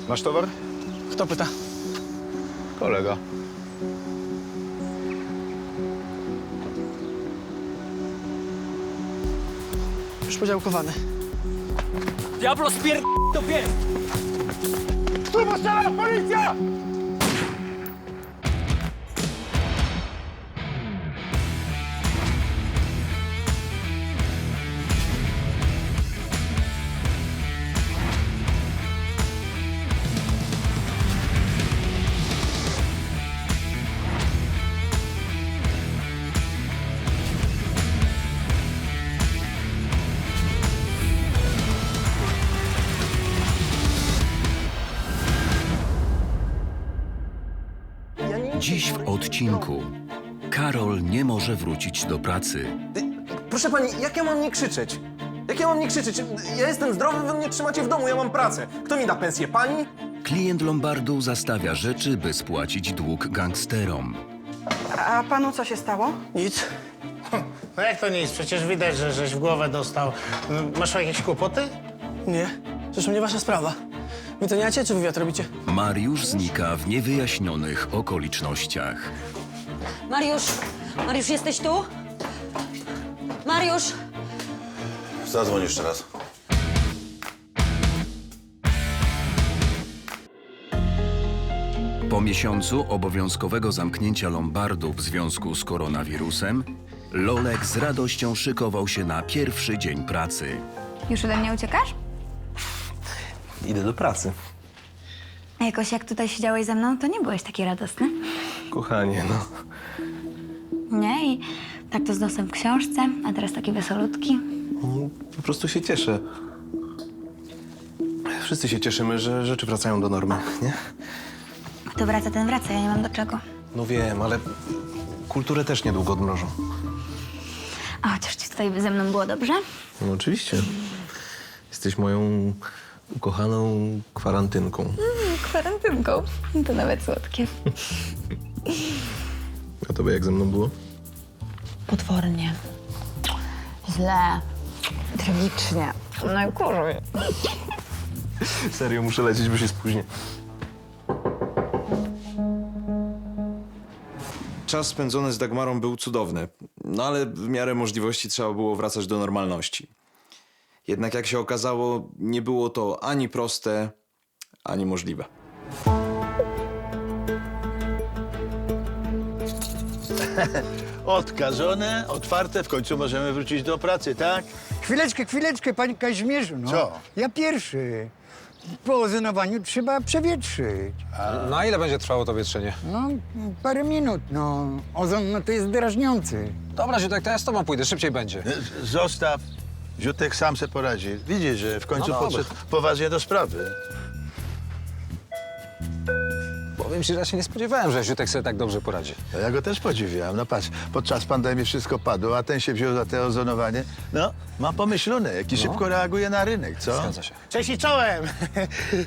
Masz towar? Kto pyta? Kolega. Już podziałkowany. Diablo, to pies! Tu postrzela policja! Dziś w odcinku. Karol nie może wrócić do pracy. Proszę pani, jak ja mam nie krzyczeć? Jak ja mam nie krzyczeć? Ja jestem zdrowy, wy mnie trzymacie w domu, ja mam pracę. Kto mi da pensję? Pani? Klient Lombardu zastawia rzeczy, by spłacić dług gangsterom. A panu co się stało? Nic. No jak to nic? Przecież widać, że żeś w głowę dostał. Masz jakieś kłopoty? Nie. Zresztą nie wasza sprawa. Wyceniacie czy wywiad robicie? Mariusz znika w niewyjaśnionych okolicznościach. Mariusz, jesteś tu? Mariusz! Zadzwoń jeszcze raz. Po miesiącu obowiązkowego zamknięcia Lombardu w związku z koronawirusem, Lolek z radością szykował się na pierwszy dzień pracy. Już ode mnie uciekasz? Idę do pracy. A jakoś jak tutaj siedziałeś ze mną, to nie byłeś taki radosny. Kochanie, no. Nie? I tak to z nosem w książce, a teraz taki wesolutki. Po prostu się cieszę. Wszyscy się cieszymy, że rzeczy wracają do normy, nie? Kto wraca, ten wraca, ja nie mam do czego. No wiem, ale kulturę też niedługo odmrożą. A chociaż ci tutaj ze mną było dobrze? No oczywiście. Jesteś moją ukochaną kwarantynką. Kwarantynką. To nawet słodkie. A tobie jak ze mną było? Potwornie. Źle. Tragicznie. Najgorzej. Serio, muszę lecieć, bo się spóźnię. Czas spędzony z Dagmarą był cudowny, no ale w miarę możliwości trzeba było wracać do normalności. Jednak jak się okazało, nie było to ani proste, ani możliwe. Odkażone, otwarte, w końcu możemy wrócić do pracy, tak? Chwileczkę, panie Kazimierzu, no. Co? Ja pierwszy. Po ozonowaniu trzeba przewietrzyć. Na ile będzie trwało to wietrzenie? No, parę minut, no. Ozon, no to jest drażniący. Dobra, Ziutek, to ja z tobą pójdę, szybciej będzie. Zostaw. Ziutek sam se poradzi. Widzisz, że w końcu No dobra. podszedł poważnie do sprawy. Powiem ci, że ja się nie spodziewałem, że Ziutek sobie tak dobrze poradzi. No, ja go też podziwiam. No patrz, podczas pandemii wszystko padło, a ten się wziął za te ozonowanie. No, ma pomyślone, jaki szybko reaguje na rynek, co? Zgadza się. Cześć i czołem!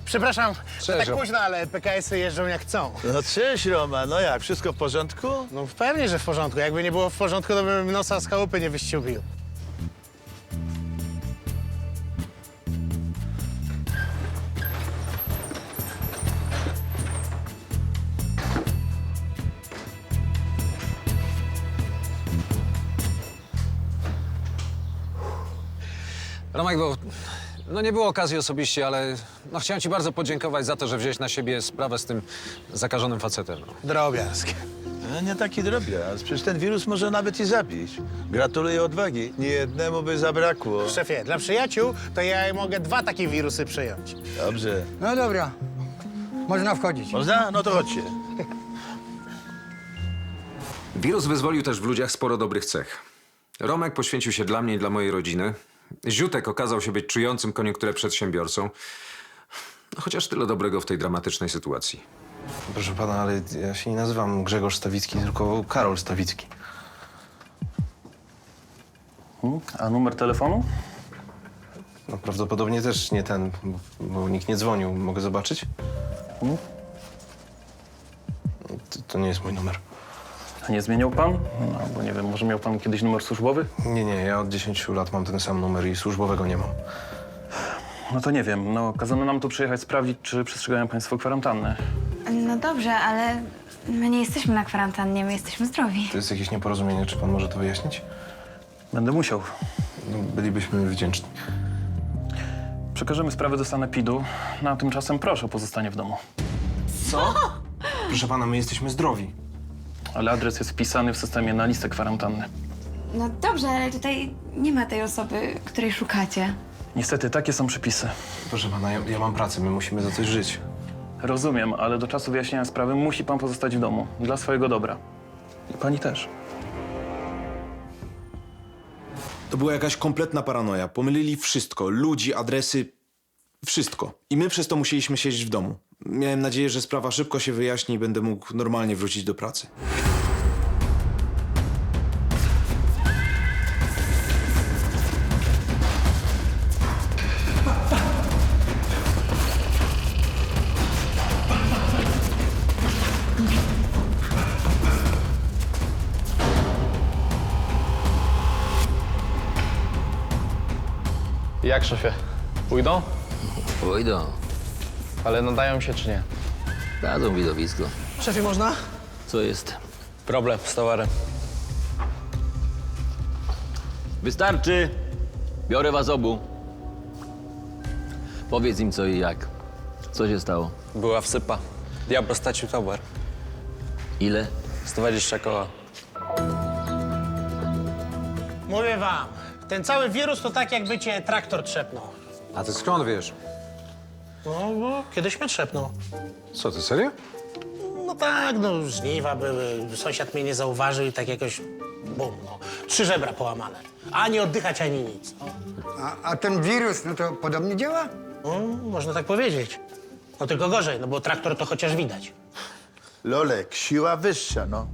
Przepraszam, że Cześć, tak Rom. późno, ale PKS-y jeżdżą jak chcą. No cześć, Roma. No jak, wszystko w porządku? No pewnie, że w porządku. Jakby nie było w porządku, to bym nosa z chałupy nie wyściubił. Romek, bo nie było okazji osobiście, ale chciałem ci bardzo podziękować za to, że wziąłeś na siebie sprawę z tym zakażonym facetem. No. Drobiazg. No, nie taki drobiazg. Przecież ten wirus może nawet i zabić. Gratuluję odwagi. Nie jednemu by zabrakło. Szefie, dla przyjaciół to ja mogę 2 takie wirusy przyjąć. Dobrze. No dobra, można wchodzić. Można? No to chodźcie. Wirus wyzwolił też w ludziach sporo dobrych cech. Romek poświęcił się dla mnie i dla mojej rodziny. Ziutek okazał się być czującym koniunkturę przedsiębiorcą. No, chociaż tyle dobrego w tej dramatycznej sytuacji. Proszę pana, ale ja się nie nazywam Grzegorz Stawicki, tylko Karol Stawicki. A numer telefonu? No prawdopodobnie też nie ten, bo nikt nie dzwonił. Mogę zobaczyć? To nie jest mój numer. A nie zmieniał pan? No, bo nie wiem, może miał pan kiedyś numer służbowy? Nie, ja od 10 lat mam ten sam numer i służbowego nie mam. No to nie wiem, no kazano nam tu przyjechać sprawdzić, czy przestrzegają państwo kwarantannę. No dobrze, ale my nie jesteśmy na kwarantannie, my jesteśmy zdrowi. To jest jakieś nieporozumienie, czy pan może to wyjaśnić? Będę musiał. No, bylibyśmy wdzięczni. Przekażemy sprawę do sanepidu, no a tymczasem proszę o pozostanie w domu. Co? Proszę pana, my jesteśmy zdrowi. Ale adres jest wpisany w systemie na listę kwarantanny. No dobrze, ale tutaj nie ma tej osoby, której szukacie. Niestety, takie są przepisy. Proszę pana, ja mam pracę, my musimy za coś żyć. Rozumiem, ale do czasu wyjaśnienia sprawy musi pan pozostać w domu. Dla swojego dobra. I pani też. To była jakaś kompletna paranoja. Pomylili wszystko. Ludzi, adresy, wszystko. I my przez to musieliśmy siedzieć w domu. Miałem nadzieję, że sprawa szybko się wyjaśni i będę mógł normalnie wrócić do pracy. Jak, szefie? Pójdą? Pójdą. Ale nadają się czy nie? Dadzą widowisko. Szefie, można? Co jest? Problem z towarem. Wystarczy. Biorę was obu. Powiedz im co i jak. Co się stało? Była wsypa. Diablo stracił towar. Ile? 120 koła. Mówię wam, ten cały wirus to tak, jakby cię traktor trzepnął. A ty skąd wiesz? No, bo kiedyś mnie trzepnął. Co, ty serio? No tak, no żniwa były, sąsiad mnie nie zauważył i tak jakoś bum, no. 3 żebra połamane. Ani oddychać, ani nic. A ten wirus, no to podobnie działa? No, można tak powiedzieć. No tylko gorzej, no bo traktor to chociaż widać. Lolek, siła wyższa, no.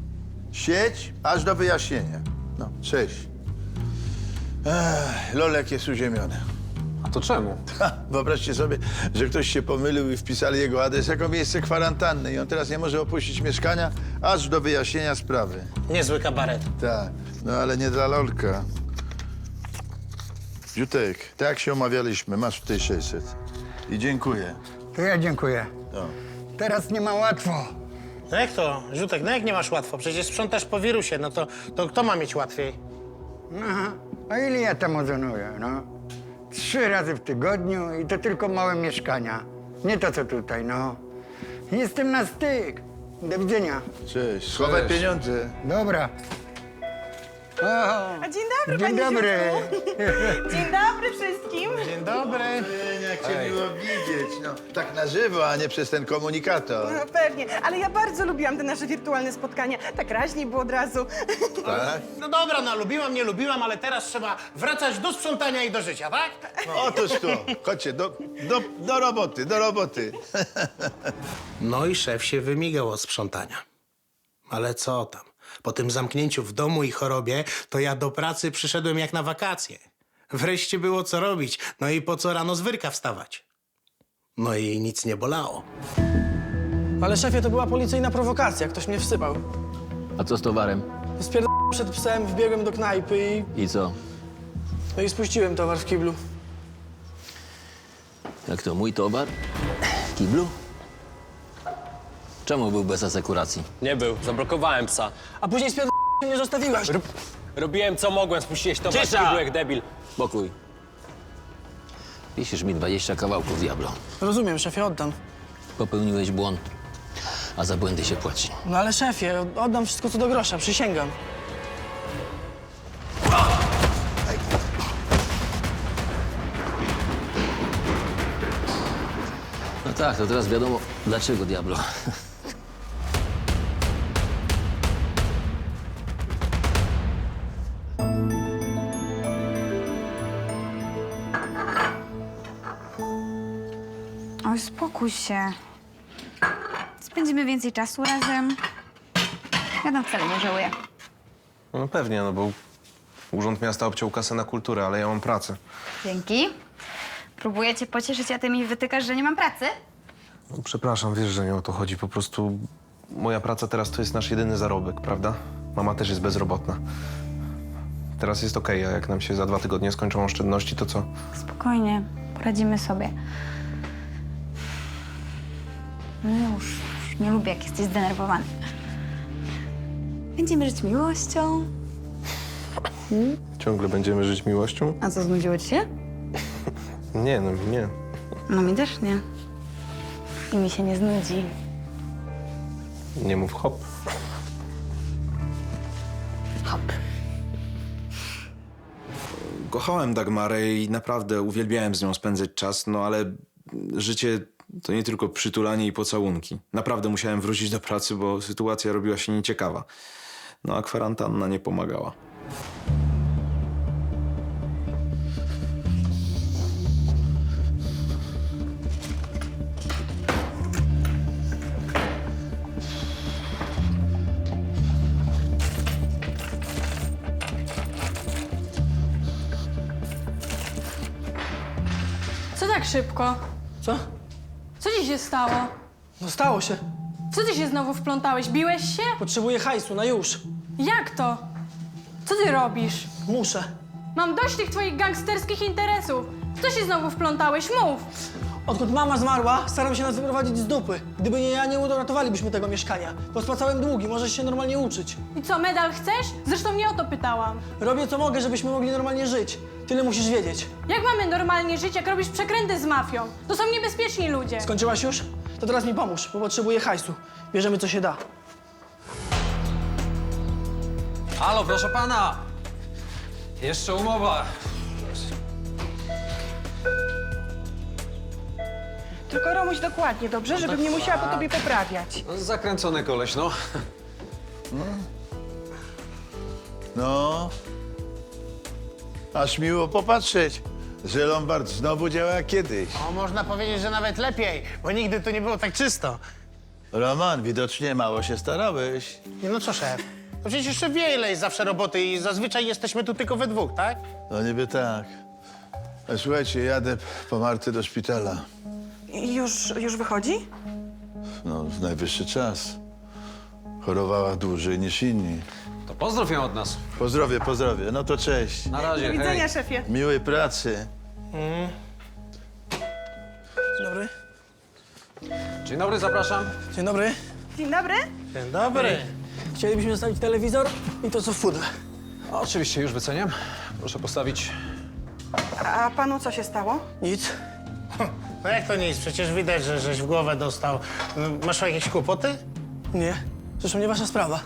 Siedź aż do wyjaśnienia. No, cześć. Lolek jest uziemiony. A to czemu? Wyobraźcie sobie, że ktoś się pomylił i wpisali jego adres jako miejsce kwarantanny i on teraz nie może opuścić mieszkania aż do wyjaśnienia sprawy. Niezły kabaret. Tak, no ale nie dla Lolka. Ziutek, tak jak się umawialiśmy, masz tutaj 600. I dziękuję. To ja dziękuję. No. Teraz nie ma łatwo. No jak to, Ziutek, no jak nie masz łatwo? Przecież sprzątasz po wirusie, no to kto ma mieć łatwiej? Aha. A ile ja tam ozonuję, no? 3 razy w tygodniu i to tylko małe mieszkania. Nie to, co tutaj, no. Jestem na styk. Do widzenia. Cześć, schowaj pieniądze. Dobra. O, Dzień dobry, dzień panie dobry. Ziutku. Dzień dobry wszystkim. Dzień dobry. Jak cię miło widzieć, no. Tak na żywo, a nie przez ten komunikator. No pewnie, ale ja bardzo lubiłam te nasze wirtualne spotkania. Tak raźniej było od razu. Tak? No dobra, no lubiłam, nie lubiłam, ale teraz trzeba wracać do sprzątania i do życia, tak? Otóż to. Chodźcie, do roboty, do roboty. No i szef się wymigał od sprzątania. Ale co tam? Po tym zamknięciu w domu i chorobie, to ja do pracy przyszedłem jak na wakacje. Wreszcie było co robić, no i po co rano z wyrka wstawać. No i nic nie bolało. Ale szefie, to była policyjna prowokacja. Ktoś mnie wsypał. A co z towarem? Spierdolałem przed psem, wbiegłem do knajpy I co? i spuściłem towar w kiblu. Jak to, mój towar? W kiblu? Czemu był bez asekuracji? Nie był, zablokowałem psa. A później mnie zostawiłaś. Robiłem co mogłem, spuściłeś to Cisza! kiblu jak debil. Spokój. Wisisz mi 20 kawałków, diablo. Rozumiem, szefie, oddam. Popełniłeś błąd, a za błędy się płaci. No ale szefie, oddam wszystko co do grosza, przysięgam. No tak, to teraz wiadomo, dlaczego, diablo. Oj, spokój się. Spędzimy więcej czasu razem. Ja tam wcale nie żałuję. No pewnie, no bo Urząd Miasta obciął kasę na kulturę, ale ja mam pracę. Dzięki. Próbuję cię pocieszyć, a ty mi wytykasz, że nie mam pracy? No, przepraszam, wiesz, że nie o to chodzi. Po prostu moja praca teraz to jest nasz jedyny zarobek, prawda? Mama też jest bezrobotna. Teraz jest okej, a jak nam się za 2 tygodnie skończą oszczędności, to co? Spokojnie, poradzimy sobie. No już nie lubię, jak jesteś zdenerwowany. Będziemy żyć miłością. Ciągle będziemy żyć miłością? A co, znudziło ci się? Nie, no nie. No mi też nie. I mi się nie znudzi. Nie mów hop. Hop. Kochałem Dagmarę i naprawdę uwielbiałem z nią spędzać czas, no ale życie to nie tylko przytulanie i pocałunki. Naprawdę musiałem wrócić do pracy, bo sytuacja robiła się nieciekawa. No a kwarantanna nie pomagała. Co tak szybko? Co? Co ci się stało? No stało się. Co ty się znowu wplątałeś? Biłeś się? Potrzebuję hajsu, na już. Jak to? Co ty robisz? Muszę. Mam dość tych twoich gangsterskich interesów. W co się znowu wplątałeś? Mów! Odkąd mama zmarła, staram się nas wyprowadzić z dupy. Gdyby nie ja, nie uratowalibyśmy tego mieszkania. Pospłacałem długi, możesz się normalnie uczyć. I co, medal chcesz? Zresztą nie o to pytałam. Robię co mogę, żebyśmy mogli normalnie żyć. Tyle musisz wiedzieć. Jak mamy normalnie żyć, jak robisz przekręty z mafią? To są niebezpieczni ludzie. Skończyłaś już? To teraz mi pomóż, bo potrzebuję hajsu. Bierzemy, co się da. Halo, proszę pana! Jeszcze umowa. Tylko Romuś dokładnie, dobrze? Żebym nie musiała po tobie poprawiać. No, zakręcony koleś, no. No, aż miło popatrzeć, że Lombard znowu działa jak kiedyś. O, można powiedzieć, że nawet lepiej, bo nigdy tu nie było tak czysto. Roman, widocznie mało się starałeś. Nie no co, szef? No przecież jeszcze wie, ile jest zawsze roboty i zazwyczaj jesteśmy tu tylko we dwóch, tak? No niby tak. Słuchajcie, jadę po Martę do szpitala. Już wychodzi? No, najwyższy czas. Chorowała dłużej niż inni. To pozdrów ją od nas. Pozdrowie, pozdrowie. No to cześć. Na razie, Do widzenia, hej. szefie. Miłej pracy. Dzień dobry. Dzień dobry, zapraszam. Dzień dobry. Dzień dobry. Dzień dobry. Chcielibyśmy zostawić telewizor i to, co w pudle. Oczywiście, już wyceniam. Proszę postawić. A panu co się stało? Nic. No jak to nic? Przecież widać, że żeś w głowę dostał. No, masz jakieś kłopoty? Nie. Zresztą nie wasza sprawa.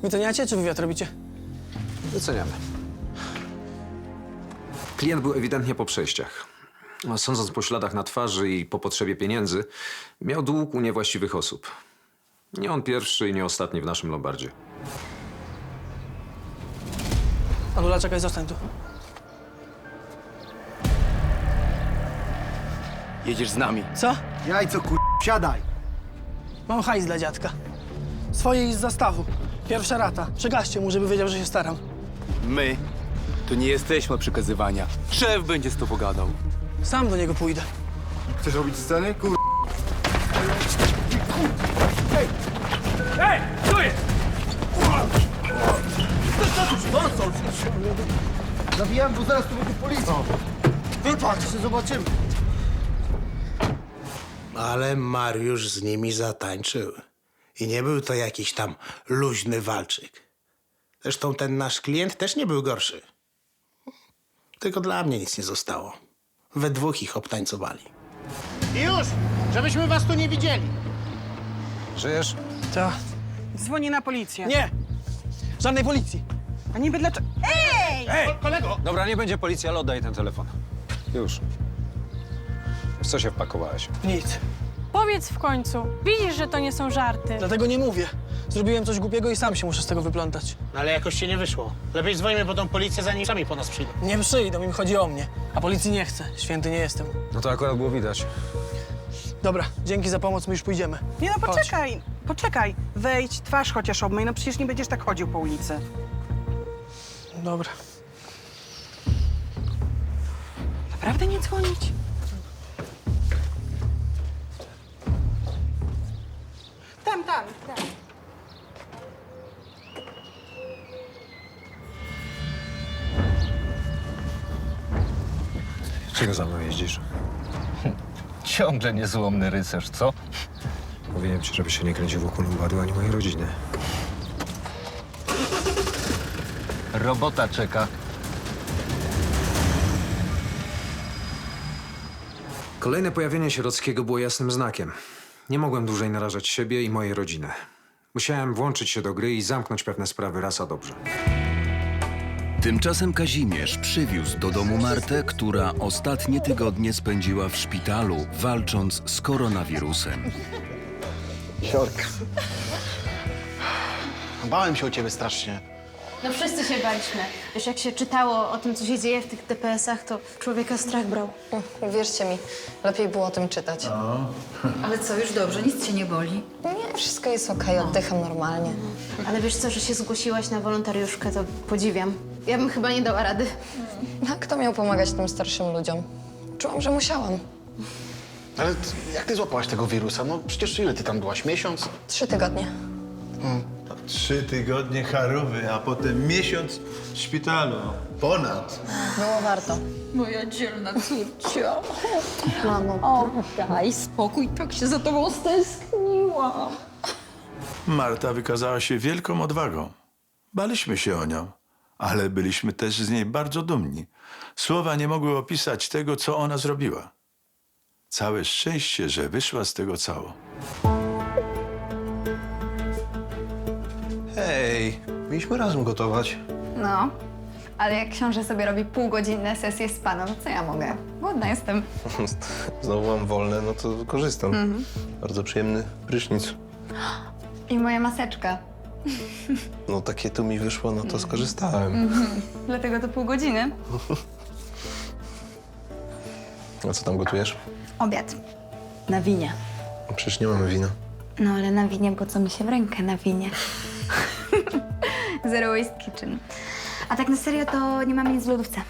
Wyceniacie, czy wywiad robicie? Wyceniamy. Klient był ewidentnie po przejściach. Sądząc po śladach na twarzy i po potrzebie pieniędzy, miał dług u niewłaściwych osób. Nie on pierwszy i nie ostatni w naszym Lombardzie. Alula, czekaj, zostań tu. Jedziesz z nami. Co? Jajco, siadaj. Mam hajs dla dziadka. Swoje i z zastawu. Pierwsza rata. Przekażcie mu, żeby wiedział, że się staram. My to nie jesteśmy od przekazywania. Szef będzie z tobą gadał. Sam do niego pójdę. Chcesz robić sceny? Ej, co jest? Zabijam, bo zaraz tu będzie policja. Wypatrz, się zobaczymy. Ale Mariusz z nimi zatańczył. I nie był to jakiś tam luźny walczyk. Zresztą ten nasz klient też nie był gorszy. Tylko dla mnie nic nie zostało. We dwóch ich obtańcowali. I już! Żebyśmy was tu nie widzieli. Żyjesz? Co? Dzwonię na policję. Nie! Żadnej policji. A niby dlaczego... Ej! Ej, kolego! Dobra, nie będzie policji, ale oddaj ten telefon. Już. W co się wpakowałeś? Nic. Powiedz w końcu. Widzisz, że to nie są żarty. Dlatego nie mówię. Zrobiłem coś głupiego i sam się muszę z tego wyplątać. No ale jakoś ci nie wyszło. Lepiej dzwonimy po tą policję, zanim sami po nas przyjdą. Nie przyjdą, im chodzi o mnie. A policji nie chcę. Święty nie jestem. No to akurat było widać. Dobra, dzięki za pomoc, my już pójdziemy. Nie no, Chodź. poczekaj. Wejdź, twarz chociaż obmyj. No przecież nie będziesz tak chodził po ulicy. Dobra. Naprawdę nie dzwonić? Tam tam. Tak. Czego za mną jeździsz? Ciągle niezłomny rycerz, co? Mówiłem ci, żeby się nie kręcił wokół Lombardu ani mojej rodziny. Robota czeka. Kolejne pojawienie Sierockiego było jasnym znakiem. Nie mogłem dłużej narażać siebie i mojej rodziny. Musiałem włączyć się do gry i zamknąć pewne sprawy raz a dobrze. Tymczasem Kazimierz przywiózł do domu Martę, która ostatnie tygodnie spędziła w szpitalu, walcząc z koronawirusem. Jork. Bałem się o ciebie strasznie. No wszyscy się baliśmy. Wiesz, jak się czytało o tym, co się dzieje w tych DPS-ach, to człowieka strach brał. Wierzcie mi, lepiej było o tym czytać. Ale co, już dobrze? Nic cię nie boli? Nie, wszystko jest okej, oddycham normalnie. Ale wiesz co, że się zgłosiłaś na wolontariuszkę, to podziwiam. Ja bym chyba nie dała rady. A kto miał pomagać tym starszym ludziom? Czułam, że musiałam. Ale jak ty złapałaś tego wirusa? No przecież ile ty tam byłaś? Miesiąc? 3 tygodnie. 3 tygodnie charówy, a potem miesiąc w szpitalu. Ponad. Było warto. Moja dzielna córcia. Mamo. O, daj spokój, tak się za tobą stęskniłam. Marta wykazała się wielką odwagą. Baliśmy się o nią, ale byliśmy też z niej bardzo dumni. Słowa nie mogły opisać tego, co ona zrobiła. Całe szczęście, że wyszła z tego cało. Hej, mieliśmy razem gotować. No, ale jak książę sobie robi półgodzinne sesje z panem, to co ja mogę? Głodna jestem. Znowu mam wolne, no to korzystam. Bardzo przyjemny prysznic. I moja maseczka. No takie tu mi wyszło, no to skorzystałem. Dlatego to pół godziny. A co tam gotujesz? Obiad. Na winie. No przecież nie mamy wina. No ale na winie, bo co mi się w rękę na winie. Zero Waste Kitchen. A tak na serio to nie mamy nic w lodówce.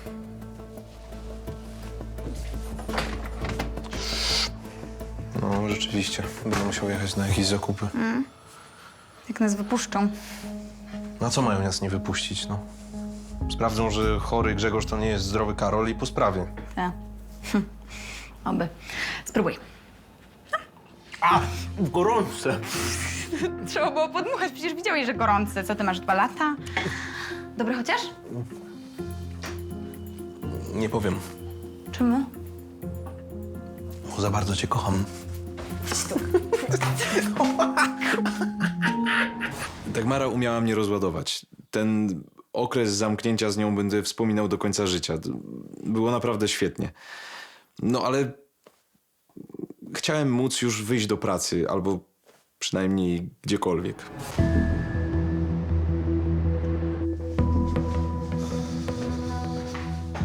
No rzeczywiście, będę musiał jechać na jakieś zakupy. Jak nas wypuszczą. Na co mają nas nie wypuścić, no? Sprawdzą, że chory Grzegorz to nie jest zdrowy Karol i po sprawie. Tak. Oby. Spróbuj. A, w gorące. Trzeba było podmuchać, przecież widziałeś, że gorące. Co ty masz, 2 lata? Dobry chociaż? Nie powiem, Czemu? bo za bardzo cię kocham. Dagmara umiała mnie rozładować. Ten okres zamknięcia z nią będę wspominał do końca życia. Było naprawdę świetnie. No ale chciałem móc już wyjść do pracy, albo przynajmniej gdziekolwiek.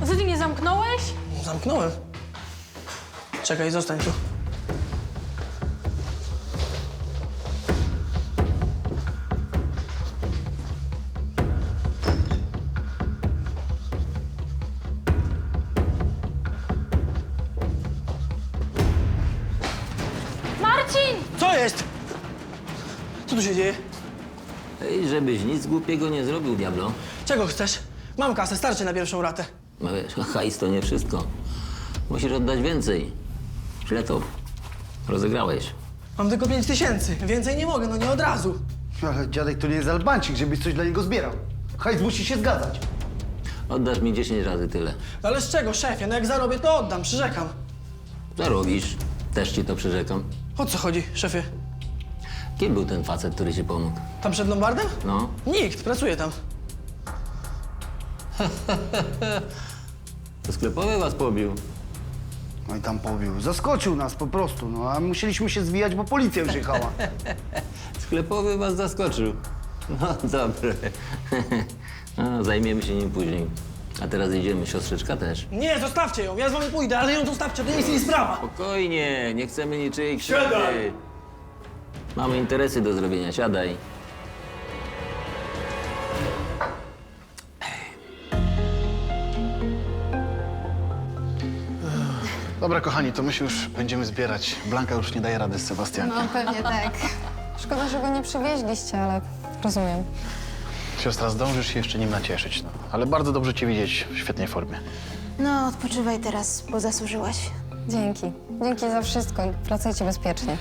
A co, ty nie zamknąłeś? Zamknąłem. Czekaj, zostań tu. Marcin! Co jest? Co tu się dzieje? Ej, żebyś nic głupiego nie zrobił, diablo. Czego chcesz? Mam kasę, starczy na pierwszą ratę. No wiesz, hajs to nie wszystko. Musisz oddać więcej. Źle to rozegrałeś. Mam tylko 5000. Więcej nie mogę, no nie od razu. Ale dziadek to nie jest Albańczyk, żebyś coś dla niego zbierał. Hajs musi się zgadzać. Oddasz mi 10 razy tyle. Ale z czego, szefie? No jak zarobię, to oddam, przyrzekam. Zarobisz. Też ci to przyrzekam. O co chodzi, szefie? Kim był ten facet, który ci pomógł? Tam przed Lombardem? No. Nikt, pracuje tam. To sklepowy was pobił. No i tam pobił. Zaskoczył nas po prostu, no a musieliśmy się zwijać, bo policja już jechała. Sklepowy was zaskoczył. No dobre. No, zajmiemy się nim później. A teraz idziemy, siostrzyczka też. Nie, zostawcie ją, ja z wami pójdę, ale ją zostawcie, to nie jest jej sprawa. Spokojnie, nie chcemy niczyjej krzywdy. Siadaj! Mamy interesy do zrobienia, siadaj. Dobra, kochani, to my się już będziemy zbierać. Blanka już nie daje rady z Sebastianem. No pewnie tak. Szkoda, że go nie przywieźliście, ale rozumiem. Siostra, zdążysz się jeszcze nim nacieszyć, no. Ale bardzo dobrze cię widzieć w świetnej formie. No, odpoczywaj teraz, bo zasłużyłaś. Dzięki. Dzięki za wszystko. Wracajcie bezpiecznie.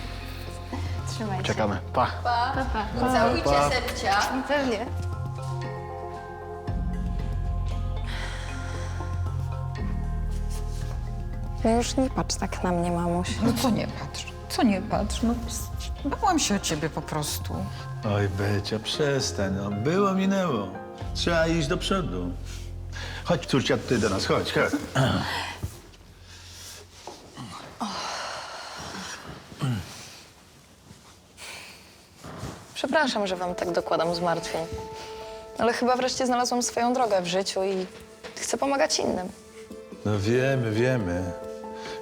Trzymaj się. Czekamy. Pa. Pa, pa. Pa. Całujcie Pa. sercia. Pewnie. No już nie patrz tak na mnie, mamuś. No co nie patrz? Co nie patrz? No, bałam się o ciebie po prostu. Oj, Becia, przestań, no. Było, minęło. Trzeba iść do przodu. Chodź, córcia, ty do nas, chodź, chodź. Przepraszam, że wam tak dokładam zmartwień. Ale chyba wreszcie znalazłam swoją drogę w życiu i chcę pomagać innym. No wiemy, wiemy.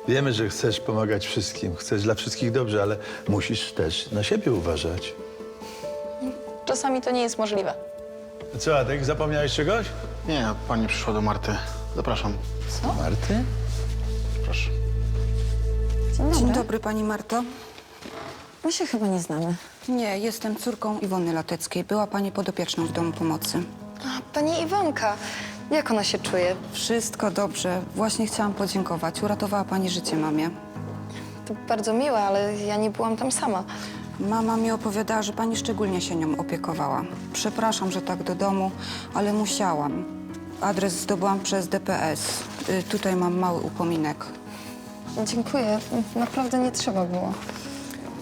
Wiemy, że chcesz pomagać wszystkim, chcesz dla wszystkich dobrze, ale musisz też na siebie uważać. Czasami to nie jest możliwe. Co, Adek, zapomniałeś czegoś? Nie, pani przyszła do Marty. Zapraszam. Co? Marty? Proszę. Dzień dobry, pani Marto. My się chyba nie znamy. Nie, jestem córką Iwony Lateckiej. Była pani podopieczną w Domu Pomocy. Pani Iwonka, jak ona się czuje? Wszystko dobrze. Właśnie chciałam podziękować. Uratowała pani życie mamie. To bardzo miłe, ale ja nie byłam tam sama. Mama mi opowiadała, że pani szczególnie się nią opiekowała. Przepraszam, że tak do domu, ale musiałam. Adres zdobyłam przez DPS. Tutaj mam mały upominek. Dziękuję. Naprawdę nie trzeba było.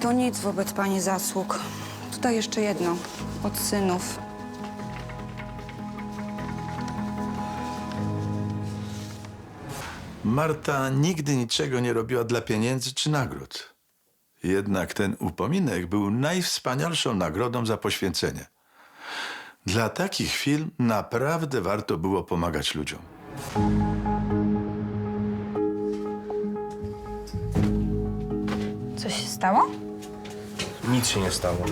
To nic wobec pani zasług. Tutaj jeszcze jedno. Od synów. Marta nigdy niczego nie robiła dla pieniędzy czy nagród. Jednak ten upominek był najwspanialszą nagrodą za poświęcenie. Dla takich chwil naprawdę warto było pomagać ludziom. Coś się stało? Nic się nie stało.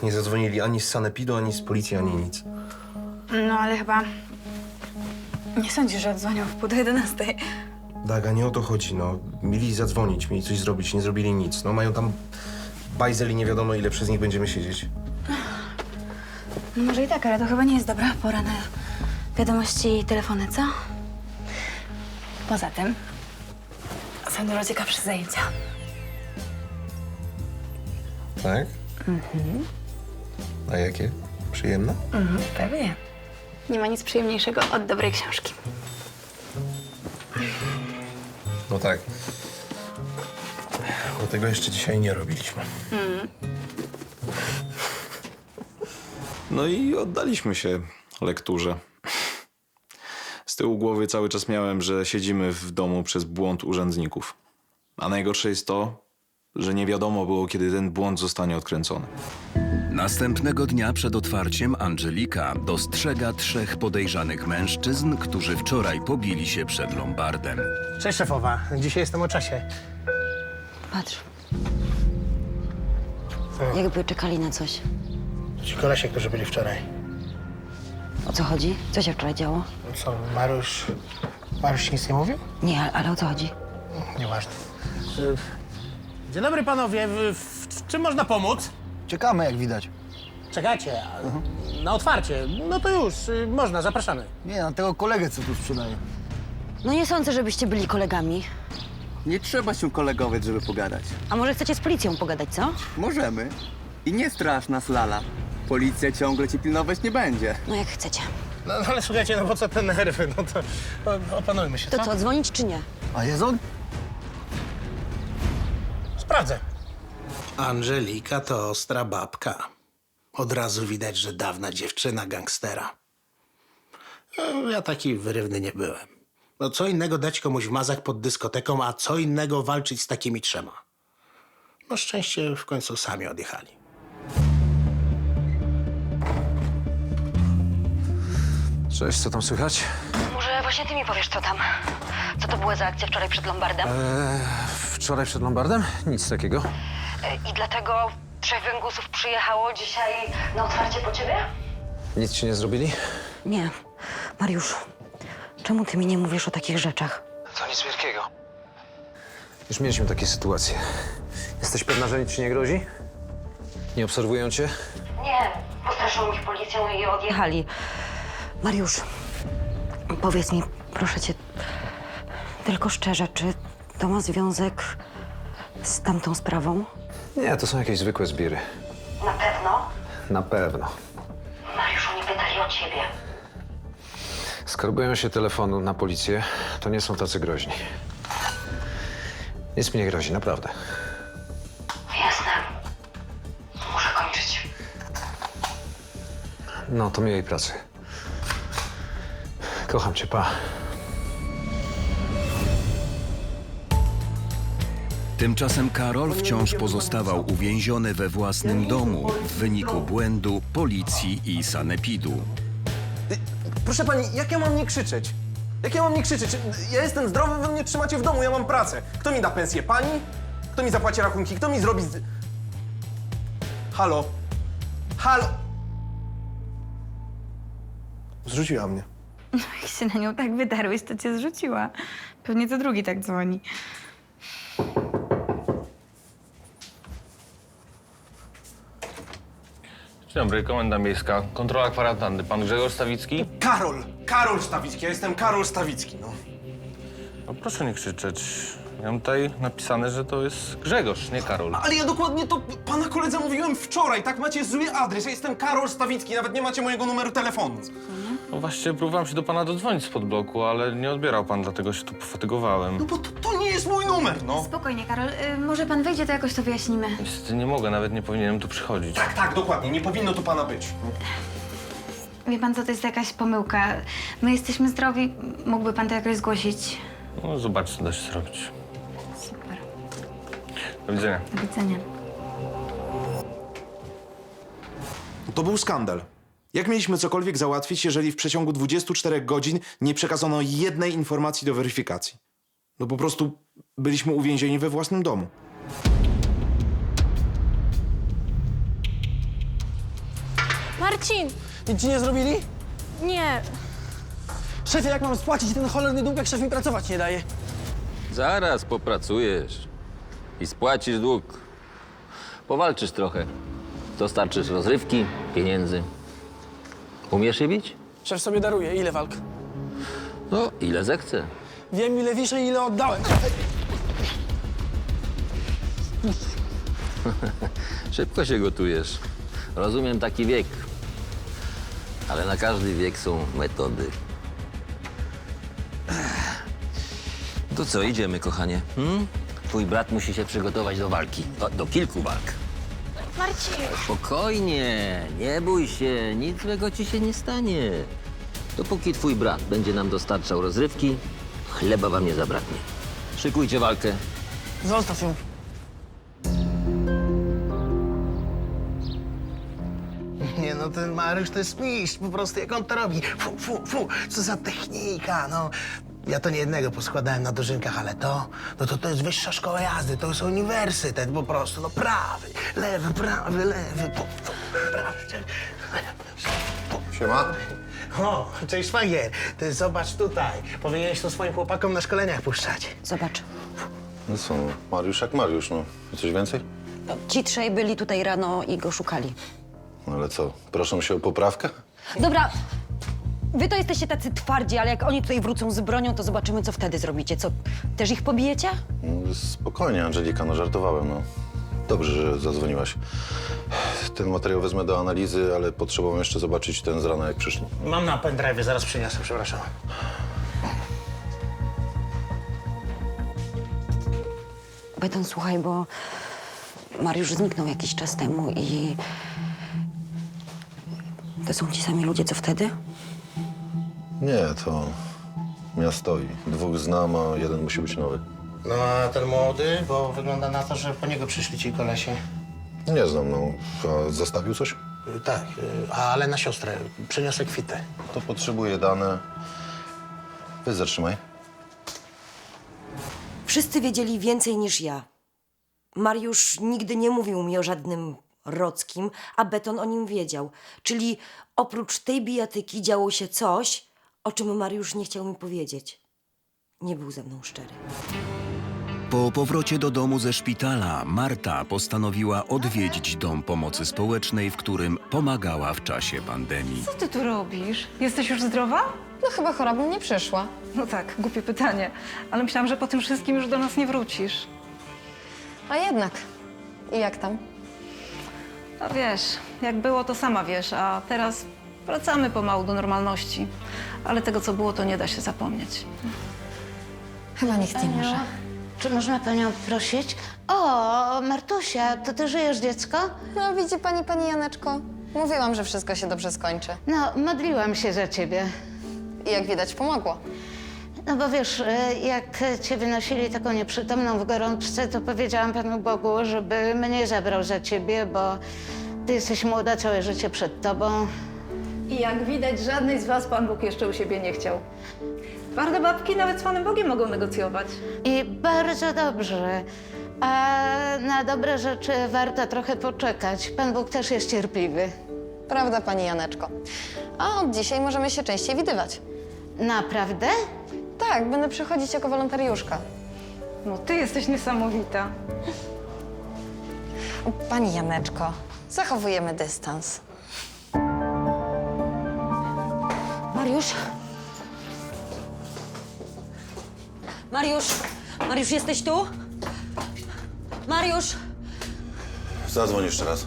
Nie zadzwonili ani z sanepidu, ani z policji, ani nic. No, ale chyba nie sądzisz, że dzwonią w 10:30. Daga, nie o to chodzi, no. Mieli zadzwonić, mieli coś zrobić, nie zrobili nic. No mają tam bajzel i nie wiadomo, ile przez nich będziemy siedzieć. No może i tak, ale to chyba nie jest dobra pora na wiadomości i telefony, co? Poza tym są dużo ciekawsze zajęcia. Tak? Mhm. A jakie? Przyjemne? Pewnie. Nie ma nic przyjemniejszego od dobrej książki. No tak. Bo tego jeszcze dzisiaj nie robiliśmy. No i oddaliśmy się lekturze. Z tyłu głowy cały czas miałem, że siedzimy w domu przez błąd urzędników. A najgorsze jest to, że nie wiadomo było, kiedy ten błąd zostanie odkręcony. Następnego dnia przed otwarciem Angelika dostrzega 3 podejrzanych mężczyzn, którzy wczoraj pobili się przed Lombardem. Cześć, szefowa. Dzisiaj jestem o czasie. Patrz. Jakby czekali na coś. To ci kolesie, którzy byli wczoraj. O co chodzi? Co się wczoraj działo? Co, Mariusz ci nic nie mówił? Nie, ale o co chodzi? Nieważne. Dzień dobry, panowie. W czym można pomóc? Czekamy, jak widać. Czekajcie, na otwarcie. No to już, można, zapraszamy. Nie, na tego kolegę, co tu sprzedaje. No nie sądzę, żebyście byli kolegami. Nie trzeba się kolegować, żeby pogadać. A może chcecie z policją pogadać, co? Możemy. I nie strasz nas, Lala. Policja ciągle ci pilnować nie będzie. No jak chcecie. No ale słuchajcie, no po co te nerwy? No to opanujmy się, To co, dzwonić czy nie? A jest on? Sprawdzę. Angelika to ostra babka. Od razu widać, że dawna dziewczyna gangstera. Ja taki wyrywny nie byłem. No co innego dać komuś w mazach pod dyskoteką, a co innego walczyć z takimi 3. No szczęście w końcu sami odjechali. Cześć, co tam słychać? Może właśnie ty mi powiesz, co tam. Co to była za akcja wczoraj przed Lombardem? Wczoraj przed Lombardem? Nic takiego. I dlatego 3 węgusów przyjechało dzisiaj na otwarcie po ciebie? Nic ci nie zrobili? Nie. Mariusz, czemu ty mi nie mówisz o takich rzeczach? To nic wielkiego. Już mieliśmy takie sytuacje. Jesteś pewna, że nic ci nie grozi? Nie obserwują cię? Nie, postraszył ich policją i odjechali. Mariusz, powiedz mi, proszę cię, tylko szczerze, czy to ma związek z tamtą sprawą? Nie, to są jakieś zwykłe zbiry. Na pewno? Na pewno. Mariusz, oni pytali o ciebie. Skoro boją się telefonu na policję, to nie są tacy groźni. Nic mi nie grozi, naprawdę. Jasne. Muszę kończyć. No, to miłej pracy. Kocham cię, pa. Tymczasem Karol wciąż pozostawał uwięziony we własnym domu w wyniku błędu policji i sanepidu. Proszę pani, jak ja mam nie krzyczeć? Jak ja mam nie krzyczeć? Ja jestem zdrowy, wy mnie trzymacie w domu, ja mam pracę. Kto mi da pensję? Pani? Kto mi zapłaci rachunki? Kto mi zrobi Halo? Halo? Zrzuciła mnie. Jak się na nią tak wydarłeś, to cię zrzuciła. Pewnie co drugi tak dzwoni. Dzień dobry, komenda miejska. Kontrola kwarantanny. Pan Grzegorz Stawicki? Karol Stawicki. Ja jestem Karol Stawicki, no. No proszę nie krzyczeć. Ja mam tutaj napisane, że to jest Grzegorz, nie Karol. Ale ja dokładnie to pana koledze mówiłem wczoraj, tak? Macie zły adres. Ja jestem Karol Stawicki, nawet nie macie mojego numeru telefonu. No właśnie, próbowałem się do pana dodzwonić spod bloku, ale nie odbierał pan, dlatego się tu pofatygowałem. No bo to nie jest mój numer, no. Spokojnie, Karol. Może pan wejdzie, to jakoś to wyjaśnimy. Niestety nie mogę, nawet nie powinienem tu przychodzić. Tak, dokładnie. Nie powinno tu pana być. Wie pan co, to jest jakaś pomyłka. My jesteśmy zdrowi. Mógłby pan to jakoś zgłosić? No zobacz, co da się zrobić. Super. Do widzenia. Do widzenia. To był skandal. Jak mieliśmy cokolwiek załatwić, jeżeli w przeciągu 24 godzin nie przekazano jednej informacji do weryfikacji? No po prostu byliśmy uwięzieni we własnym domu. Marcin! Nic ci nie zrobili? Nie. Szefie, jak mam spłacić ten cholerny dług, jak szef mi pracować nie daje? Zaraz popracujesz i spłacisz dług. Powalczysz trochę. Dostarczysz rozrywki, pieniędzy. Umiesz je bić? Szef sobie daruje. Ile walk? No, ile zechce. Wiem, ile wiszę i ile oddałem. Szybko się gotujesz. Rozumiem taki wiek. Ale na każdy wiek są metody. To co, idziemy, kochanie? Twój brat musi się przygotować do walki. Do kilku walk. Marcin! Spokojnie, nie bój się, nic złego ci się nie stanie. Dopóki twój brat będzie nam dostarczał rozrywki, chleba wam nie zabraknie. Szykujcie walkę. Zostaw ją. Nie no, ten Mariusz to jest mistrz, po prostu jak on to robi. Co za technika, no. Ja to nie jednego poskładałem na dożynkach, ale to jest wyższa szkoła jazdy, to jest uniwersytet po prostu, no prawy, lewy, prawy. Siema. O, cześć szwagier, ty zobacz tutaj, powinieneś to swoim chłopakom na szkoleniach puszczać. Zobacz. No co, Mariusz jak Mariusz, no. I coś więcej? Ci trzej byli tutaj rano i go szukali. No ale co, proszą się o poprawkę? Dobra, wy to jesteście tacy twardzi, ale jak oni tutaj wrócą z bronią, to zobaczymy, co wtedy zrobicie. Co, też ich pobijecie? No, spokojnie, Angelika, no żartowałem, no. Dobrze, że zadzwoniłaś. Ten materiał wezmę do analizy, ale potrzebowałem jeszcze zobaczyć ten z rana, jak przyszli. Mam na pendrive, zaraz przyniosę, przepraszam. Beton, słuchaj, bo Mariusz zniknął jakiś czas temu i... To są ci sami ludzie, co wtedy? Nie, to miasto i dwóch znam, a jeden musi być nowy. No a ten młody, bo wygląda na to, że po niego przyszli ci kolesie. Nie znam, no. A zostawił coś? Tak, ale na siostrę. Przyniosę kwitę. To potrzebuję dane. Weź zatrzymaj. Wszyscy wiedzieli więcej niż ja. Mariusz nigdy nie mówił mi o żadnym Rockim, a Beton o nim wiedział. Czyli oprócz tej bijatyki działo się coś, o czym Mariusz nie chciał mi powiedzieć. Nie był ze mną szczery. Po powrocie do domu ze szpitala Marta postanowiła odwiedzić dom pomocy społecznej, w którym pomagała w czasie pandemii. Co ty tu robisz? Jesteś już zdrowa? No chyba chora bym nie przyszła. No tak, głupie pytanie. Ale myślałam, że po tym wszystkim już do nas nie wrócisz. A jednak. I jak tam? No wiesz, jak było, to sama wiesz, a teraz wracamy pomału do normalności. Ale tego, co było, to nie da się zapomnieć. Chyba nikt nie może. Czy można panią prosić? O, Martusia, to ty żyjesz, dziecko? No widzi pani Janeczko. Mówiłam, że wszystko się dobrze skończy. No, modliłam się za ciebie. I jak widać pomogło. No bo wiesz, jak cię wynosili taką nieprzytomną w gorączce, to powiedziałam Panu Bogu, żeby mnie zabrał za ciebie, bo ty jesteś młoda, całe życie przed tobą. I jak widać, żadnej z was Pan Bóg jeszcze u siebie nie chciał. Twarde babki nawet z Panem Bogiem mogą negocjować. I bardzo dobrze. A na dobre rzeczy warto trochę poczekać. Pan Bóg też jest cierpliwy. Prawda, pani Janeczko. A od dzisiaj możemy się częściej widywać. Naprawdę? Tak, będę przychodzić jako wolontariuszka. No ty jesteś niesamowita. Pani Janeczko, zachowujemy dystans. Mariusz? Mariusz? Mariusz, jesteś tu? Mariusz? Zadzwoń jeszcze raz.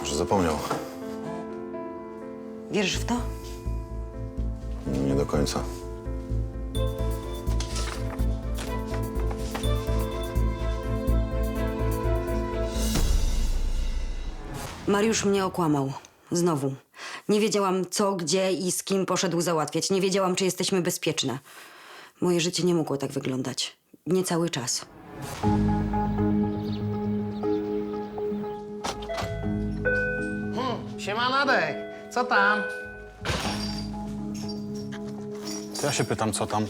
Może zapomniał. Wierzysz w to? Nie do końca. Mariusz mnie okłamał. Znowu. Nie wiedziałam co, gdzie i z kim poszedł załatwiać. Nie wiedziałam, czy jesteśmy bezpieczne. Moje życie nie mogło tak wyglądać. Nie cały czas. Siema, Nadek. Co tam? To ja się pytam, co tam?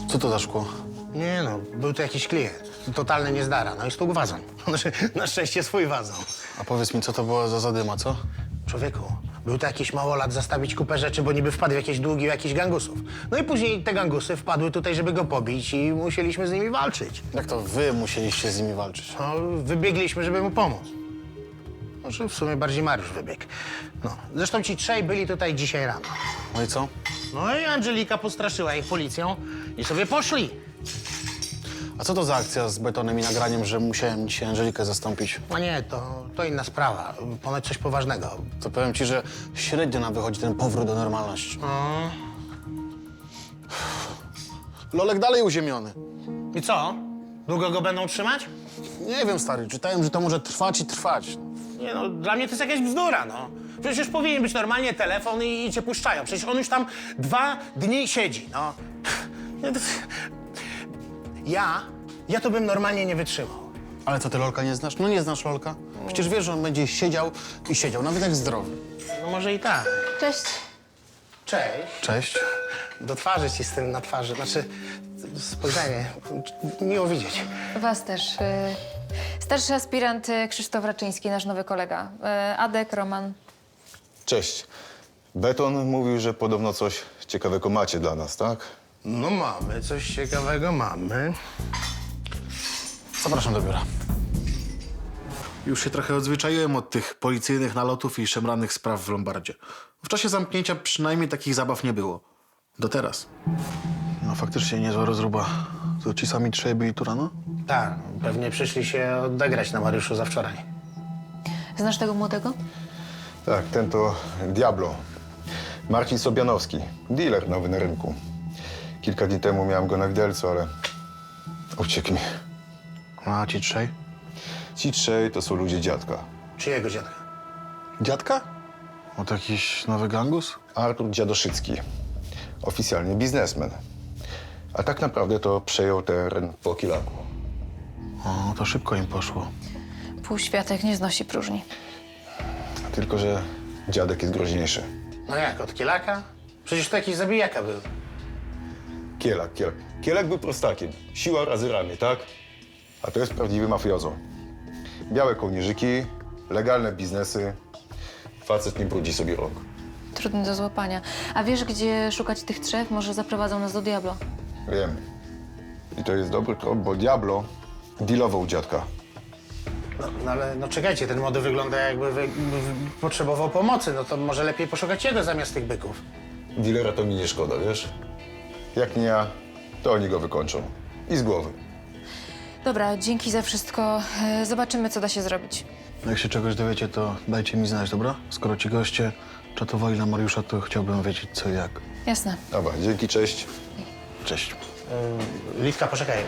Co to za szkło? Nie no, był to jakiś klient. Totalny niezdara. No i stukł wazon. Znaczy, na szczęście swój wazon. A powiedz mi, co to była za zadyma, co? Człowieku, był to jakiś małolat zastawić kupę rzeczy, bo niby wpadł w jakieś długi u jakichś gangusów. No i później te gangusy wpadły tutaj, żeby go pobić i musieliśmy z nimi walczyć. Jak to wy musieliście z nimi walczyć? No, wybiegliśmy, żeby mu pomóc. Może w sumie bardziej Mariusz wybiegł. No, zresztą ci trzej byli tutaj dzisiaj rano. No i co? No i Angelika postraszyła ich policją i sobie poszli. A co to za akcja z betonem i nagraniem, że musiałem dzisiaj Angelikę zastąpić? No nie, to inna sprawa. Ponoć coś poważnego. To powiem ci, że średnio nam wychodzi ten powrót do normalności. Lolek dalej uziemiony. I co? Długo go będą trzymać? Nie wiem, stary, czytałem, że to może trwać i trwać. Nie no, dla mnie to jest jakaś bzdura, no. Przecież już powinien być normalnie telefon i cię puszczają. Przecież on już tam 2 dni siedzi, no. Nie, to... Ja to bym normalnie nie wytrzymał. Ale co, ty Lolka nie znasz? No nie znasz Lolka. Przecież wiesz, że on będzie siedział i siedział, nawet jak zdrowy. No może i tak. Cześć. Cześć. Cześć. Do twarzy ci z tym na twarzy. Znaczy, spojrzenie. Miło widzieć. Was też. Starszy aspirant Krzysztof Raczyński, nasz nowy kolega. Adek, Roman. Cześć. Beton mówił, że podobno coś ciekawego macie dla nas, tak? No mamy, coś ciekawego mamy. Zapraszam do biura. Już się trochę odzwyczaiłem od tych policyjnych nalotów i szemranych spraw w Lombardzie. W czasie zamknięcia przynajmniej takich zabaw nie było. Do teraz. No faktycznie niezła rozruba. To ci sami trzej byli tu rano? Tak, pewnie przyszli się odegrać na Mariuszu za wczoraj. Znasz tego młodego? Tak, ten to Diablo. Marcin Sobianowski, dealer nowy na rynku. Kilka dni temu miałem go na widelcu, ale uciekł mi. A ci trzej? Ci trzej to są ludzie dziadka. Czyjego dziadka? Dziadka? O, to jakiś nowy gangus? Artur Dziadoszycki. Oficjalnie biznesmen. A tak naprawdę to przejął teren po kilaku. O, to szybko im poszło. Półświatek nie znosi próżni. Tylko że dziadek jest groźniejszy. No jak, od Kielaka? Przecież to jakiś zabijaka był. Kielak. Kielak był prostakiem. Siła razy ramię, tak? A to jest prawdziwy mafiozo. Białe kołnierzyki, legalne biznesy. Facet nie brudzi sobie rąk. Trudny do złapania. A wiesz, gdzie szukać tych trzech? Może zaprowadzą nas do Diablo. Wiem. I to jest dobry krok, bo Diablo dealował u dziadka. No ale no czekajcie, ten młody wygląda jakby potrzebował pomocy. No to może lepiej poszukać jego zamiast tych byków. Dealera to mi nie szkoda, wiesz? Jak nie ja, to oni go wykończą. I z głowy. Dobra, dzięki za wszystko. Zobaczymy, co da się zrobić. Jak się czegoś dowiecie, to dajcie mi znać, dobra? Skoro ci goście czatowali na Mariusza, to chciałbym wiedzieć co i jak. Jasne. Dobra, dzięki, cześć. Cześć. Litka, poczekaj.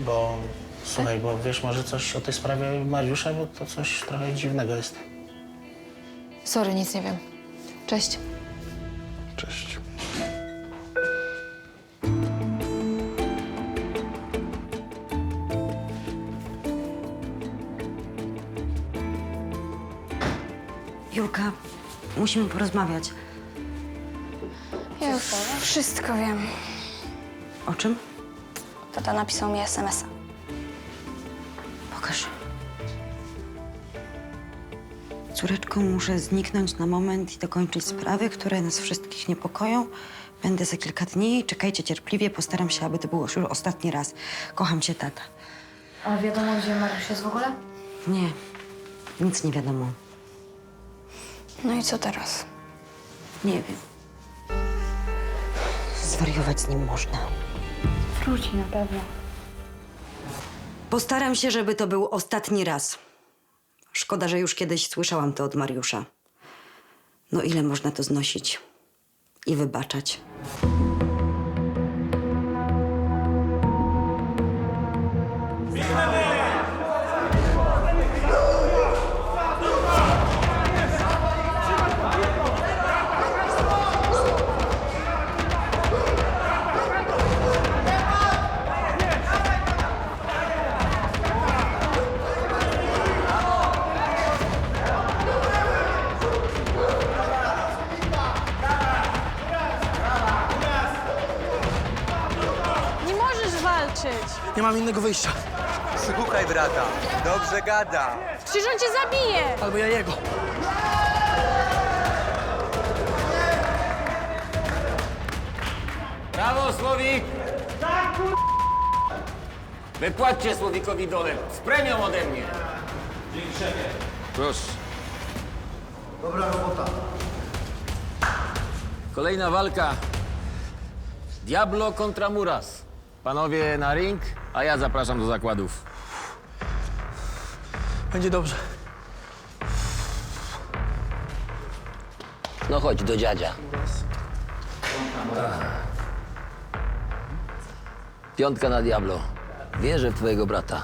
Bo słuchaj, bo wiesz może coś o tej sprawie Mariusza, bo to coś trochę dziwnego jest. Sorry, nic nie wiem. Cześć. Cześć. Julka, musimy porozmawiać. Ja już wszystko wiem. O czym? Tata napisał mi SMS-a. Pokaż. Córeczko, muszę zniknąć na moment i dokończyć sprawy, które nas wszystkich niepokoją. Będę za kilka dni. Czekajcie cierpliwie. Postaram się, aby to było już ostatni raz. Kocham cię, tata. A wiadomo, gdzie Mariusz jest w ogóle? Nie, nic nie wiadomo. No i co teraz? Nie wiem. Zwariować z nim można. Wróci na pewno. Postaram się, żeby to był ostatni raz. Szkoda, że już kiedyś słyszałam to od Mariusza. No ile można to znosić i wybaczać? Nie możesz walczyć! Nie mam innego wyjścia. Słuchaj brata, dobrze gada. Przecież on cię zabije! Albo ja jego. Brawo, Słowik! Wypłaćcie Słowikowi dole z premią ode mnie. Dzięki, szefie. Proszę. Dobra robota. Kolejna walka. Diablo kontra Muras. Panowie na ring, a ja zapraszam do zakładów. Będzie dobrze. No chodź do dziadzia. Piątka na Diablo. Wierzę w twojego brata.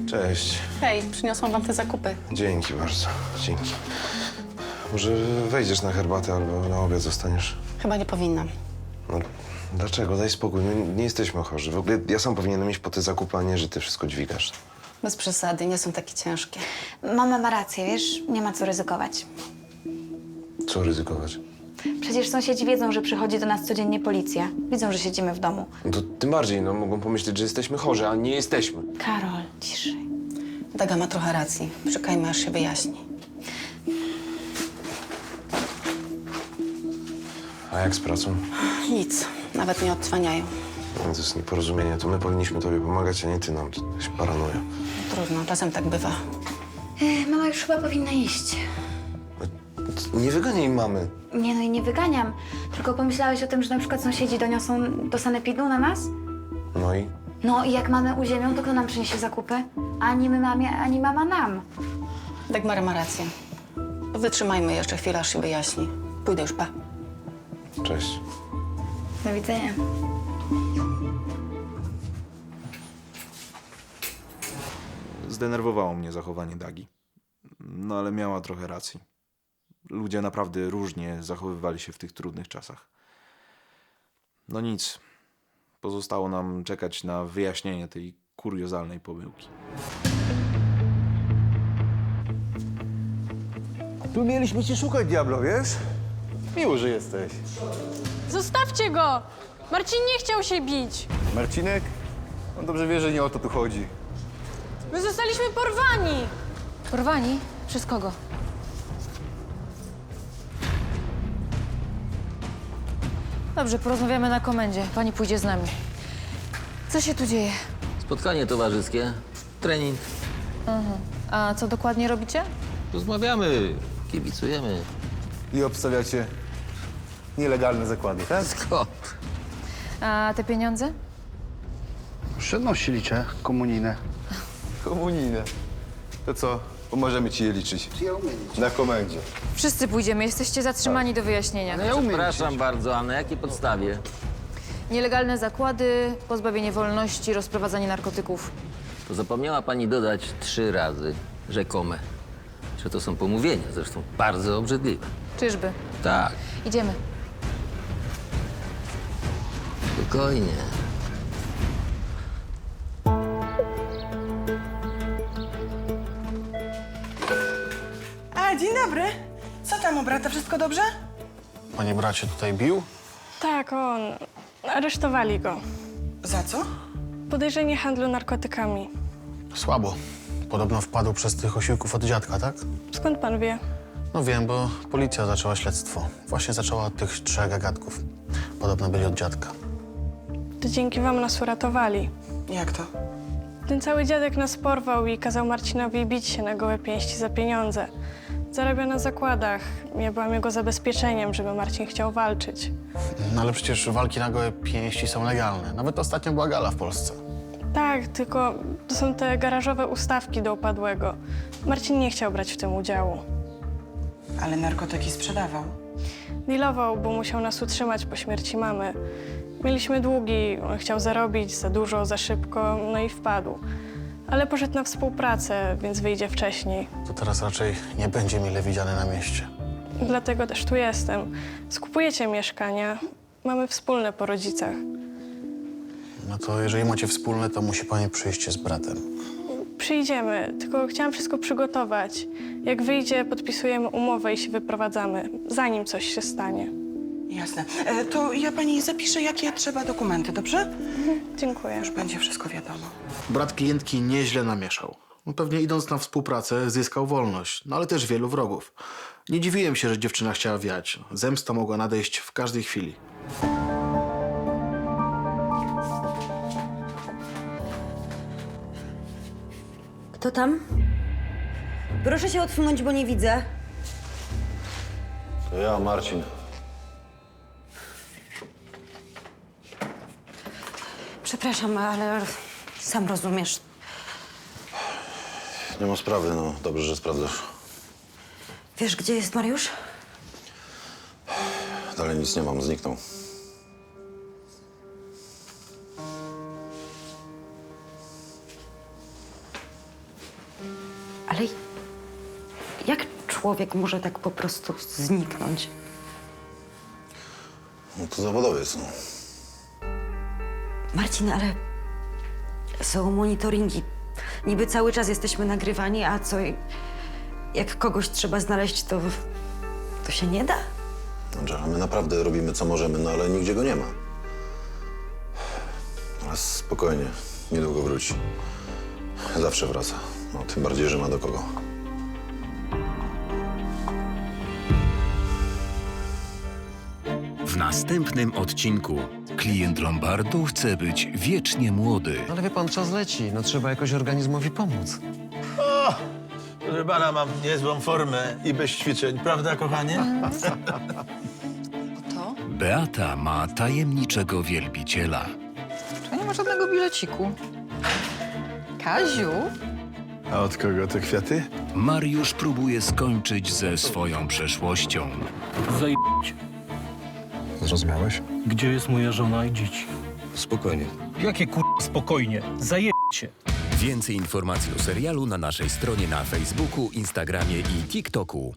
Cześć. Hej, przyniosłam wam te zakupy. Dzięki bardzo. Dzięki. Może wejdziesz na herbatę albo na obiad zostaniesz? Chyba nie powinnam. No, dlaczego? Daj spokój. My nie jesteśmy chorzy. W ogóle ja sam powinienem iść po te zakupy, a nie, że ty wszystko dźwigasz. Bez przesady, nie są takie ciężkie. Mama ma rację, wiesz? Nie ma co ryzykować. Co ryzykować? Przecież sąsiedzi wiedzą, że przychodzi do nas codziennie policja. Widzą, że siedzimy w domu. No to tym bardziej, no mogą pomyśleć, że jesteśmy chorzy, a nie jesteśmy. Karol, ciszej. Daga ma trochę racji. Czekajmy, aż się wyjaśni. A jak z pracą? Nic, nawet nie odtrwaniają. No, to jest nieporozumienie. To my powinniśmy tobie pomagać, a nie ty nam. To jest paranoja. Trudno, czasem tak bywa. Mama już chyba powinna iść. Nie wyganiaj mamy. Nie, no i nie wyganiam. Tylko pomyślałeś o tym, że na przykład sąsiedzi doniosą do sanepidu na nas? No i? No i jak mamę uziemią, to kto nam przyniesie zakupy? Ani my mamie, ani mama nam. Dagmara ma rację. Wytrzymajmy jeszcze chwilę, aż się wyjaśni. Pójdę już, pa. Cześć. Do widzenia. Zdenerwowało mnie zachowanie Dagi. No ale miała trochę racji. Ludzie naprawdę różnie zachowywali się w tych trudnych czasach. No nic. Pozostało nam czekać na wyjaśnienie tej kuriozalnej pomyłki. Tu mieliśmy cię szukać, Diablo, wiesz? Miło, że jesteś. Zostawcie go! Marcin nie chciał się bić. Marcinek? On dobrze wie, że nie o to tu chodzi. My zostaliśmy porwani. Porwani? Przez kogo? Dobrze, porozmawiamy na komendzie. Pani pójdzie z nami. Co się tu dzieje? Spotkanie towarzyskie, trening. A co dokładnie robicie? Rozmawiamy, kibicujemy. I obstawiacie nielegalne zakłady, tak? Skąd? A te pieniądze? Przenosiliście komunijne. Komunijne. To co? Pomożemy ci je liczyć. Ja umiem liczyć. Na komendzie. Wszyscy pójdziemy. Jesteście zatrzymani do wyjaśnienia. Przepraszam bardzo, a na jakiej podstawie? Nielegalne zakłady, pozbawienie wolności, rozprowadzanie narkotyków. To zapomniała pani dodać 3 razy rzekome, że to są pomówienia, zresztą bardzo obrzydliwe. Czyżby? Tak, Idziemy. spokojnie. A, dzień dobry. Co tam u brata? Wszystko dobrze? Panie bracie tutaj bił? Tak, on. Aresztowali go. Za co? Podejrzenie handlu narkotykami. Słabo. Podobno wpadł przez tych osiłków od dziadka, tak? Skąd pan wie? No wiem, bo policja zaczęła śledztwo. Właśnie zaczęła od tych 3 gagatków. Podobno byli od dziadka. To dzięki wam nas uratowali. Jak to? Ten cały dziadek nas porwał i kazał Marcinowi bić się na gołe pięści za pieniądze. Zarabia na zakładach. Ja byłam jego zabezpieczeniem, żeby Marcin chciał walczyć. No ale przecież walki na gołe pięści są legalne. Nawet ostatnio była gala w Polsce. Tak, tylko to są te garażowe ustawki do upadłego. Marcin nie chciał brać w tym udziału. Ale narkotyki sprzedawał. Dealował, bo musiał nas utrzymać po śmierci mamy. Mieliśmy długi, on chciał zarobić za dużo, za szybko, no i wpadł. Ale poszedł na współpracę, więc wyjdzie wcześniej. To teraz raczej nie będzie mile widziany na mieście. Dlatego też tu jestem. Skupujecie mieszkania, mamy wspólne po rodzicach. No to jeżeli macie wspólne, to musi pani przyjść z bratem. Przyjdziemy, tylko chciałam wszystko przygotować. Jak wyjdzie, podpisujemy umowę i się wyprowadzamy, zanim coś się stanie. Jasne. To ja pani zapiszę, jakie trzeba dokumenty, dobrze? Dziękuję. Już będzie wszystko wiadomo. Brat klientki nieźle namieszał. No pewnie idąc na współpracę zyskał wolność, no ale też wielu wrogów. Nie dziwiłem się, że dziewczyna chciała wiać. Zemsta mogła nadejść w każdej chwili. Kto tam? Proszę się odsunąć, bo nie widzę. To ja, Marcin. Przepraszam, ale sam rozumiesz. Nie ma sprawy, no. Dobrze, że sprawdzasz. Wiesz, gdzie jest Mariusz? Dalej nic nie mam, zniknął. Ale jak człowiek może tak po prostu zniknąć? No to zawodowiec, no. Marcin, ale są monitoringi. Niby cały czas jesteśmy nagrywani, a co jak kogoś trzeba znaleźć, to się nie da? Angela, my naprawdę robimy, co możemy, no ale nigdzie go nie ma. Ale spokojnie, niedługo wróci. Zawsze wraca. No, tym bardziej, że ma do kogo. W następnym odcinku klient Lombardu chce być wiecznie młody. Ale wie pan, czas leci. No trzeba jakoś organizmowi pomóc. O! Proszę pana, mam niezłą formę i bez ćwiczeń, prawda, kochanie? Beata ma tajemniczego wielbiciela. To nie ma żadnego bileciku. Kaziu? A od kogo te kwiaty? Mariusz próbuje skończyć ze swoją przeszłością. Zajebcie. Zrozumiałeś? Gdzie jest moja żona i dzieci? Spokojnie. Jakie spokojnie? Zajebcie. Więcej informacji o serialu na naszej stronie na Facebooku, Instagramie i TikToku.